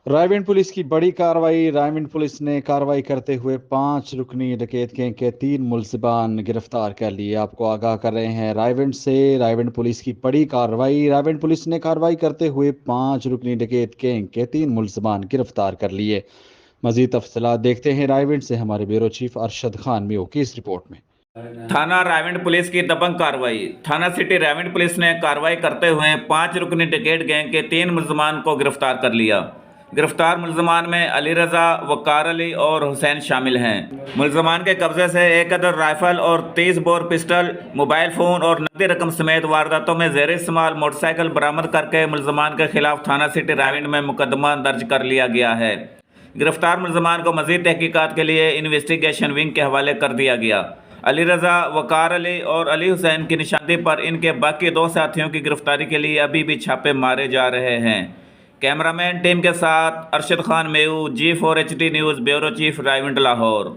Raiwind police की बड़ी कार्रवाई। रायविंड पुलिस ने कार्रवाई करते हुए 5 रुकनी डकैत गैंग के 3 मुलजिमान गिरफ्तार कर लिए। आपको आगाह कर रहे हैं रायविंड से। रायविंड पुलिस की बड़ी कार्रवाई। रायविंड पुलिस ने कार्रवाई करते हुए 5 रुकनी डकैत गैंग के 3 मुलजिमान गिरफ्तार कर लिए। मजीद तफसीलात देखते हैं रायविंड से हमारे ब्यूरो चीफ अरशद खान मियो की इस रिपोर्ट में। थाना रायविंड पुलिस की दबंग कार्रवाई। थाना सिटी रायविंड पुलिस ने कार्रवाई करते हुए 5 रुकनी डकैत गैंग के 3 मुलजमान को गिरफ्तार कर लिया। गिरफ्तार मुलजमान में अली रजा, वकार अली और हुसैन शामिल हैं। मुलजमान के कब्जे से एक अदद राइफल और 30 बोर पिस्टल, मोबाइल फोन और नकदी रकम समेत वारदातों में ज़ेर इस्तेमाल मोटरसाइकिल बरामद करके मुलजमान के खिलाफ थाना सिटी रायविंड में मुकदमा दर्ज कर लिया गया है। गिरफ्तार मुलजमान को मजीद तहकीकात के लिए इन्वेस्टिगेशन विंग के हवाले कर दिया गया। अली रजा, वकार अली और अली हुसैन की निशानदेही पर इनके बाकी 2 साथियों की गिरफ्तारी के लिए अभी भी छापे मारे जा रहे हैं। कैमरामैन टीम के साथ Arshad Khan Mayu, G4HD news, bureau chief Raiwind, Lahore.